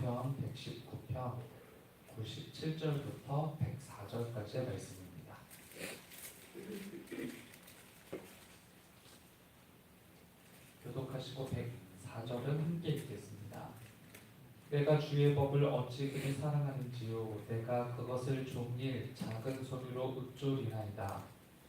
시편 119편 97절부터 104절까지의 말씀입니다. 교독하시고 104절은 함께 읽겠습니다. 내가 주의 법을 어찌 그리 사랑하는지요. 내가 그것을 종일 작은 소리로 읊조리나이다.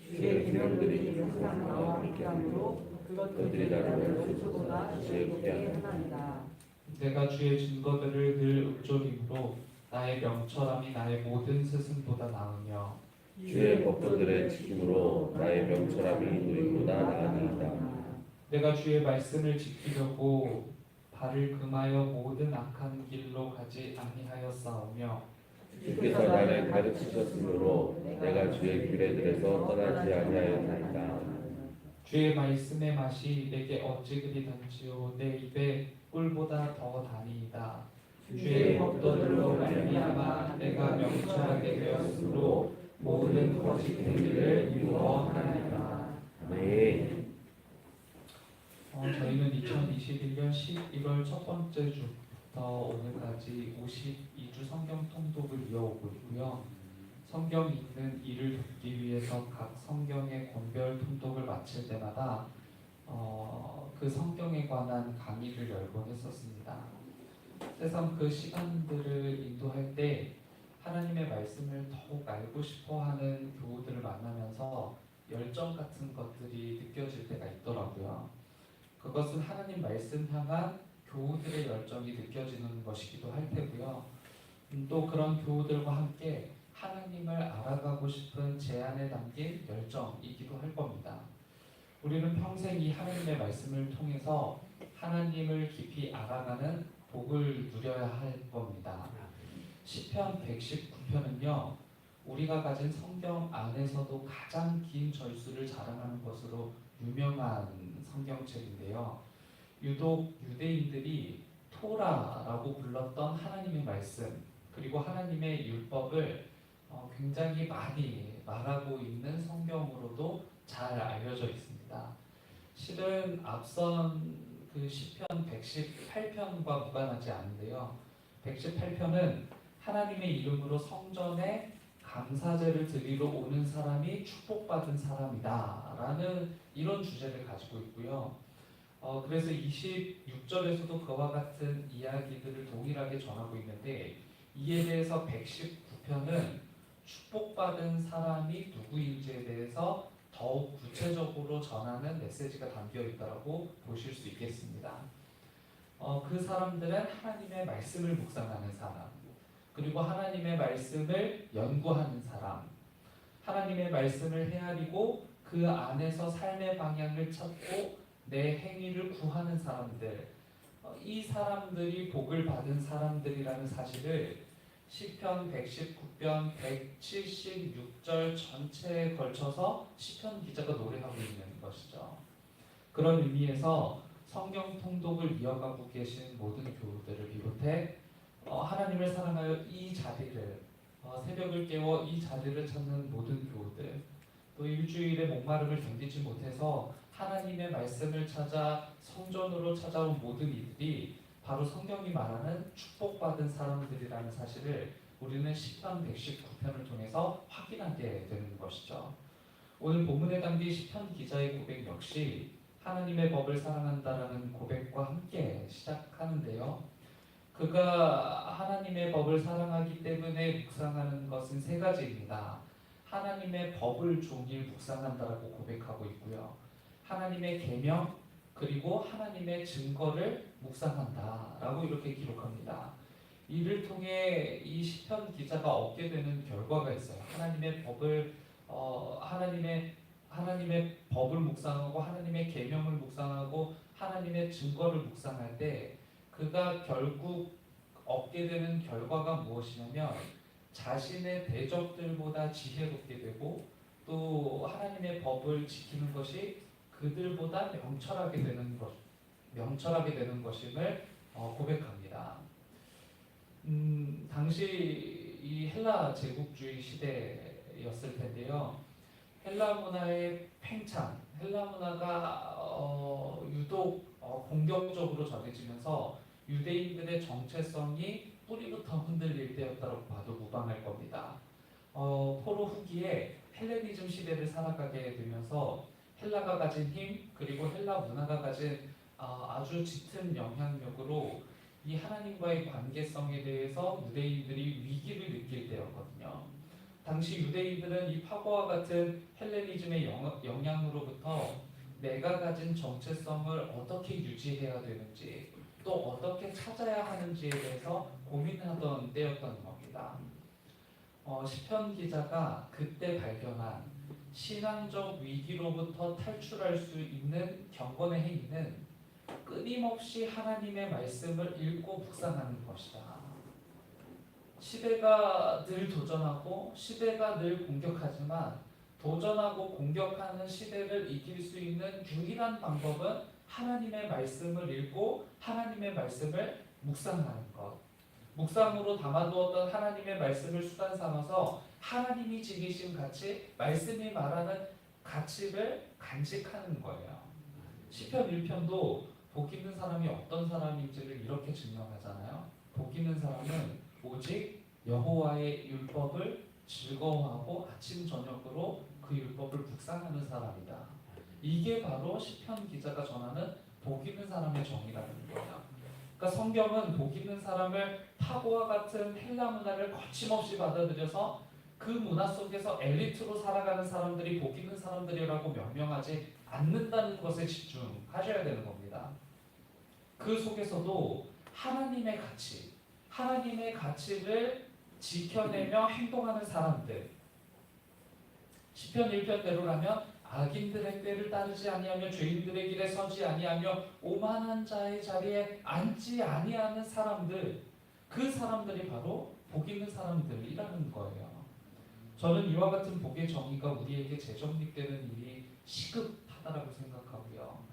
주의 계명들이 항상 나와 함께하므로 그것들이 나를 원수보다 즐겁게 하나이다. 내가 주의 증거들을 늘 읊조림으로 나의 명철함이 나의 모든 스승보다 나으며 주의 법도들의 지킴으로 나의 명철함이 누림보다 나으니이다. 내가 주의 말씀을 지키려고 발을 금하여 모든 악한 길로 가지 아니하였사오며 주께서 나를 가르치셨으므로 내가 주의 규례들에서 떠나지 아니하였나이다. 주의 말씀의 맛이 내게 어찌 그리 단지요. 내 입에 꿀보다 더 다니이다. 주의 법도들로 말미암아 내가 명철하게 되었으므로 모든 거짓 행위를 이루어 하나이다. 네. 저희는 2021년 11월 첫 번째 주부터 오늘까지 52주 성경 통독을 이어오고 있고요. 성경 읽는 일을 돕기 위해서 각 성경의 권별 통독을 마칠 때마다 그 성경에 관한 강의를 열곤 했었습니다. 새삼 그 시간들을 인도할 때 하나님의 말씀을 더욱 알고 싶어하는 교우들을 만나면서 열정 같은 것들이 느껴질 때가 있더라고요. 그것은 하나님 말씀 향한 교우들의 열정이 느껴지는 것이기도 할 테고요. 또 그런 교우들과 함께 하나님을 알아가고 싶은 제 안에 담긴 열정이기도 할 겁니다. 우리는 평생 이 하나님의 말씀을 통해서 하나님을 깊이 알아가는 복을 누려야 할 겁니다. 시편 119편은요. 우리가 가진 성경 안에서도 가장 긴 절수를 자랑하는 것으로 유명한 성경책인데요. 유독 유대인들이 토라라고 불렀던 하나님의 말씀 그리고 하나님의 율법을 굉장히 많이 말하고 있는 성경으로도 잘 알려져 있습니다. 실은 앞선 그 시편 118편과 무관하지 않은데요. 118편은 하나님의 이름으로 성전에 감사제를 드리러 오는 사람이 축복받은 사람이다 라는 이런 주제를 가지고 있고요. 그래서 26절에서도 그와 같은 이야기들을 동일하게 전하고 있는데 이에 대해서 119편은 축복받은 사람이 누구인지에 대해서 더욱 구체적으로 전하는 메시지가 담겨 있다고 보실 수 있겠습니다. 그 사람들은 하나님의 말씀을 묵상하는 사람, 그리고 하나님의 말씀을 연구하는 사람, 하나님의 말씀을 헤아리고 그 안에서 삶의 방향을 찾고 내 행위를 구하는 사람들, 이 사람들이 복을 받은 사람들이라는 사실을 시편 119편 176절 전체에 걸쳐서 시편 기자가 노래하고 있는 것이죠. 그런 의미에서 성경 통독을 이어가고 계신 모든 교우들을 비롯해 하나님을 사랑하여 이 자리를 새벽을 깨워 이 자리를 찾는 모든 교우들, 또 일주일의 목마름을 견디지 못해서 하나님의 말씀을 찾아 성전으로 찾아온 모든 이들이 바로 성경이 말하는 축복받은 사람들이라는 사실을 우리는 시편 119편을 통해서 확인하게 되는 것이죠. 오늘 본문에 담긴 시편 기자의 고백 역시 하나님의 법을 사랑한다라는 고백과 함께 시작하는데요. 그가 하나님의 법을 사랑하기 때문에 묵상하는 것은 세 가지입니다. 하나님의 법을 종일 묵상한다라고 고백하고 있고요. 하나님의 계명 그리고 하나님의 증거를 묵상한다라고 이렇게 기록합니다. 이를 통해 이 시편 기자가 얻게 되는 결과가 있어요. 하나님의 법을 묵상하고 하나님의 계명을 묵상하고 하나님의 증거를 묵상할 때 그가 결국 얻게 되는 결과가 무엇이냐면 자신의 대적들보다 지혜롭게 되고 또 하나님의 법을 지키는 것이 그들보다 명철하게 되는 것임을 고백합니다. 당시 이 헬라 제국주의 시대였을 텐데요. 헬라 문화의 팽창, 헬라 문화가 유독 공격적으로 전해지면서 유대인들의 정체성이 뿌리부터 흔들릴 때였다고 봐도 무방할 겁니다. 포로 후기에 헬레니즘 시대를 살아가게 되면서 헬라가 가진 힘 그리고 헬라 문화가 가진 아주 짙은 영향력으로 이 하나님과의 관계성에 대해서 유대인들이 위기를 느낄 때였거든요. 당시 유대인들은 이 파고와 같은 헬레니즘의 영향으로부터 내가 가진 정체성을 어떻게 유지해야 되는지 또 어떻게 찾아야 하는지에 대해서 고민하던 때였던 겁니다. 시편 기자가 그때 발견한 신앙적 위기로부터 탈출할 수 있는 경건의 행위는 끊임없이 하나님의 말씀을 읽고 묵상하는 것이다. 시대가 늘 도전하고 시대가 늘 공격하지만 도전하고 공격하는 시대를 이길 수 있는 유일한 방법은 하나님의 말씀을 읽고 하나님의 말씀을 묵상하는 것. 묵상으로 담아두었던 하나님의 말씀을 수단 삼아서 하나님이 지니신 가치, 말씀이 말하는 가치를 간직하는 거예요. 시편 1편도 복 있는 사람이 어떤 사람인지를 이렇게 증명하잖아요. 복 있는 사람은 오직 여호와의 율법을 즐거워하고 아침 저녁으로 그 율법을 묵상하는 사람이다. 이게 바로 시편 기자가 전하는 복 있는 사람의 정의라는 거예요. 그러니까 성경은 복 있는 사람을 파고와 같은 헬라 문화를 거침없이 받아들여서 그 문화 속에서 엘리트로 살아가는 사람들이 복 있는 사람들이라고 명명하지 않는다는 것에 집중하셔야 되는 겁니다. 그 속에서도 하나님의 가치, 하나님의 가치를 지켜내며 행동하는 사람들. 시편 1편대로라면 악인들의 꾀를 따르지 아니하며 죄인들의 길에 서지 아니하며 오만한 자의 자리에 앉지 아니하는 사람들, 그 사람들이 바로 복 있는 사람들이라는 거예요. 저는 이와 같은 복의 정의가 우리에게 재정립되는 일이 시급하다라고 생각하고요.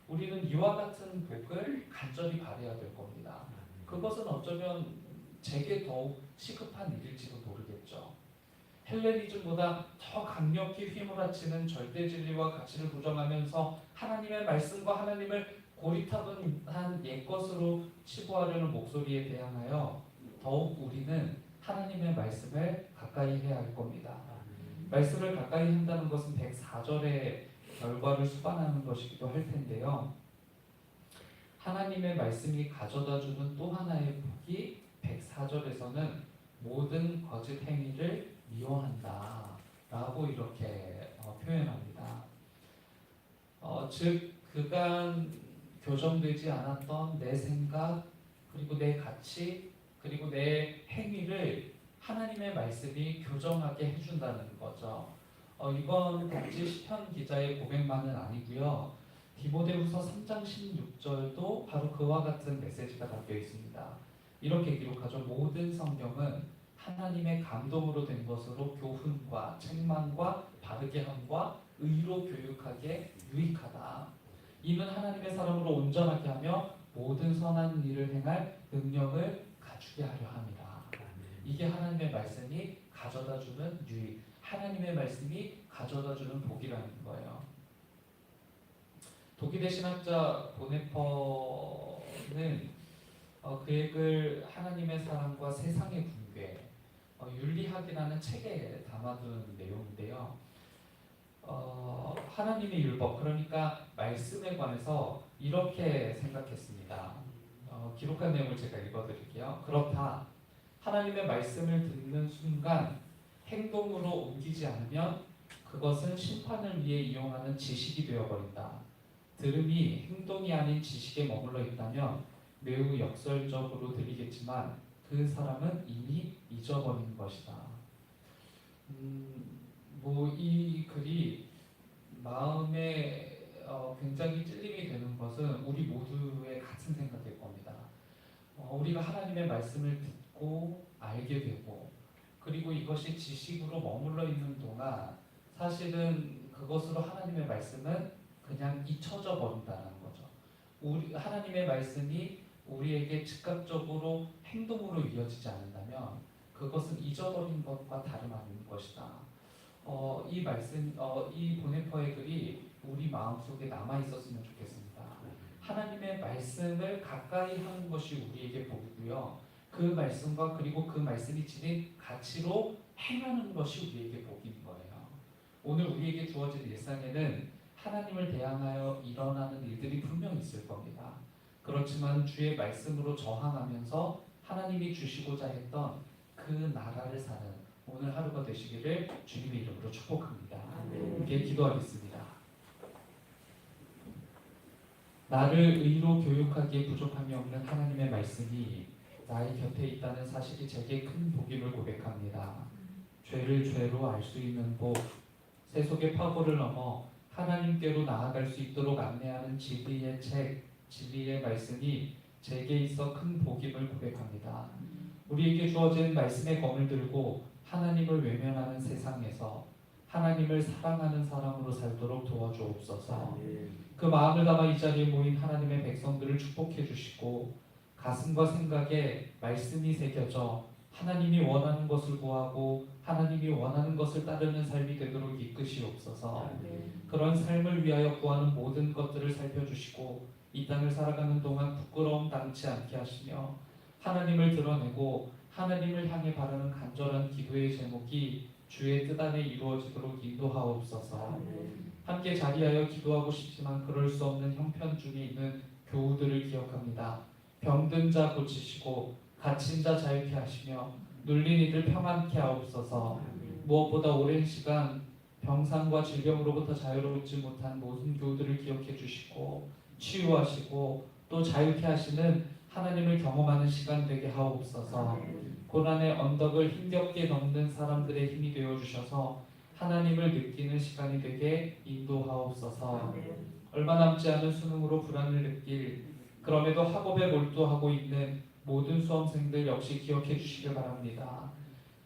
우리는 이와 같은 복을 간절히 바라야 될 겁니다. 그것은 어쩌면 제게 더욱 시급한 일일지도 모르겠죠. 헬레니즘보다 더 강력히 휘몰아치는 절대 진리와 가치를 부정하면서 하나님의 말씀과 하나님을 고리타분한 옛것으로 치부하려는 목소리에 대항하여 더욱 우리는 하나님의 말씀을 가까이 해야 할 겁니다. 말씀을 가까이 한다는 것은 104절의 결과를 수반하는 것이기도 할 텐데요. 하나님의 말씀이 가져다주는 또 하나의 복이 104절에서는 모든 거짓 행위를 미워한다 라고 이렇게 표현합니다. 즉 그간 교정되지 않았던 내 생각 그리고 내 가치 그리고 내 행위를 하나님의 말씀이 교정하게 해준다는 거죠. 이건 단지 시편 기자의 고백만은 아니고요. 디모데후서 3장 16절도 바로 그와 같은 메시지가 담겨 있습니다. 이렇게 기록하죠. 모든 성경은 하나님의 감동으로 된 것으로 교훈과 책망과 바르게 함과 의로 교육하기에 유익하다. 이는 하나님의 사람으로 온전하게 하며 모든 선한 일을 행할 능력을 갖추게 하려 함이라. 이게 하나님의 말씀이 가져다주는 유익, 하나님의 말씀이 가져다주는 복이라는 거예요. 독일의 신학자 보네퍼는 그의 글 하나님의 사랑과 세상의 붕괴, 윤리학이라는 책에 담아둔 내용인데요. 하나님의 율법, 그러니까 말씀에 관해서 이렇게 생각했습니다. 기록한 내용을 제가 읽어드릴게요. 그렇다. 하나님의 말씀을 듣는 순간 행동으로 옮기지 않으면 그것은 심판을 위해 이용하는 지식이 되어버린다. 들음이 행동이 아닌 지식에 머물러 있다면 매우 역설적으로 들리겠지만 그 사람은 이미 잊어버린 것이다. 이 글이 마음에 굉장히 찔림이 되는 것은 우리 모두의 같은 생각일 겁니다. 우리가 하나님의 말씀을 듣고 알게 되고 그리고 이것이 지식으로 머물러 있는 동안 사실은 그것으로 하나님의 말씀은 그냥 잊혀져 버린다는 거죠. 하나님의 말씀이 우리에게 즉각적으로 행동으로 이어지지 않는다면 그것은 잊어버린 것과 다름 아닌 것이다. 이 말씀, 이 보네퍼의 글이 우리 마음속에 남아 있었으면 좋겠습니다. 하나님의 말씀을 가까이 하는 것이 우리에게 복이고요. 그 말씀과 그리고 그 말씀이 지닌 가치로 행하는 것이 우리에게 복인 거예요. 오늘 우리에게 주어진 일상에는 하나님을 대항하여 일어나는 일들이 분명히 있을 겁니다. 그렇지만 주의 말씀으로 저항하면서 하나님이 주시고자 했던 그 나라를 사는 오늘 하루가 되시기를 주님의 이름으로 축복합니다. 함께 기도하겠습니다. 나를 의로 교육하기에 부족함이 없는 하나님의 말씀이 나의 곁에 있다는 사실이 제게 큰 복임을 고백합니다. 죄를 죄로 알 수 있는 복, 세속의 파고를 넘어 하나님께로 나아갈 수 있도록 안내하는 진리의 책, 진리의 말씀이 제게 있어 큰 복임을 고백합니다. 우리에게 주어진 말씀의 검을 들고 하나님을 외면하는 세상에서 하나님을 사랑하는 사람으로 살도록 도와주옵소서. 그 마음을 담아 이 자리에 모인 하나님의 백성들을 축복해 주시고 가슴과 생각에 말씀이 새겨져 하나님이 원하는 것을 구하고 하나님이 원하는 것을 따르는 삶이 되도록 이끄시옵소서. 그런 삶을 위하여 구하는 모든 것들을 살펴주시고 이 땅을 살아가는 동안 부끄러움 당치 않게 하시며 하나님을 드러내고 하나님을 향해 바라는 간절한 기도의 제목이 주의 뜻 안에 이루어지도록 인도하옵소서. 함께 자리하여 기도하고 싶지만 그럴 수 없는 형편 중에 있는 교우들을 기억합니다. 병든 자 고치시고 갇힌 자 자유케 하시며 눌린 이들 평안케 하옵소서. 무엇보다 오랜 시간 병상과 질병으로부터 자유롭지 못한 모든 교우들을 기억해 주시고 치유하시고 또 자유케 하시는 하나님을 경험하는 시간 되게 하옵소서. 고난의 언덕을 힘겹게 넘는 사람들의 힘이 되어 주셔서 하나님을 느끼는 시간이 되게 인도하옵소서. 얼마 남지 않은 수능으로 불안을 느낄 그럼에도 학업에 몰두하고 있는 모든 수험생들 역시 기억해 주시길 바랍니다.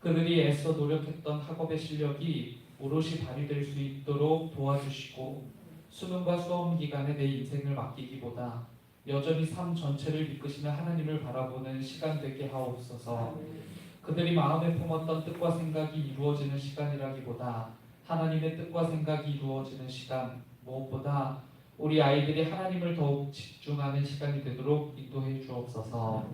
그들이 애써 노력했던 학업의 실력이 오롯이 발휘될 수 있도록 도와주시고 수능과 수험 기간에 내 인생을 맡기기보다 여전히 삶 전체를 이끄시는 하나님을 바라보는 시간 되게 하옵소서. 그들이 마음에 품었던 뜻과 생각이 이루어지는 시간이라기보다 하나님의 뜻과 생각이 이루어지는 시간, 무엇보다 우리 아이들이 하나님을 더욱 집중하는 시간이 되도록 인도해 주옵소서.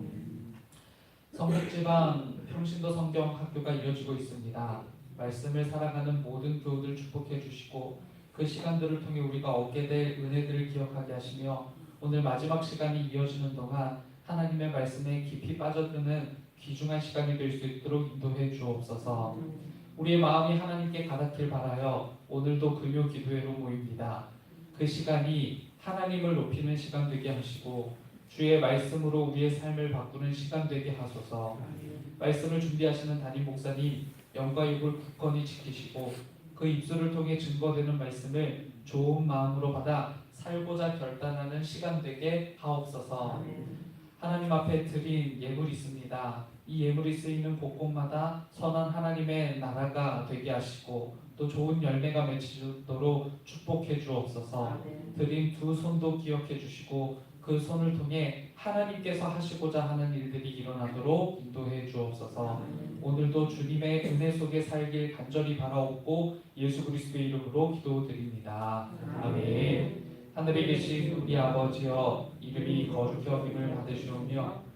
성북지방 평신도 성경학교가 이어지고 있습니다. 말씀을 사랑하는 모든 교우들 축복해 주시고 그 시간들을 통해 우리가 얻게 될 은혜들을 기억하게 하시며 오늘 마지막 시간이 이어지는 동안 하나님의 말씀에 깊이 빠져드는 귀중한 시간이 될 수 있도록 인도해 주옵소서. 우리의 마음이 하나님께 가닿길 바라여 오늘도 금요 기도회로 모입니다. 그 시간이 하나님을 높이는 시간 되게 하시고 주의 말씀으로 우리의 삶을 바꾸는 시간 되게 하소서. 말씀을 준비하시는 담임 목사님 영과 육을 굳건히 지키시고 그 입술을 통해 증거되는 말씀을 좋은 마음으로 받아 살고자 결단하는 시간 되게 하옵소서. 하나님 앞에 드린 예물이 있습니다. 이 예물이 쓰이는 곳곳마다 선한 하나님의 나라가 되게 하시고 또 좋은 열매가 맺히도록 축복해 주옵소서. 드린 두 손도 기억해 주시고 그 손을 통해 하나님께서 하시고자 하는 일들이 일어나도록 인도해 주옵소서. 오늘도 주님의 은혜 속에 살길 간절히 바라옵고 예수 그리스도의 이름으로 기도드립니다. 아멘. 하늘에 계신 우리 아버지여 이름이 거룩히 여김을 받으시오며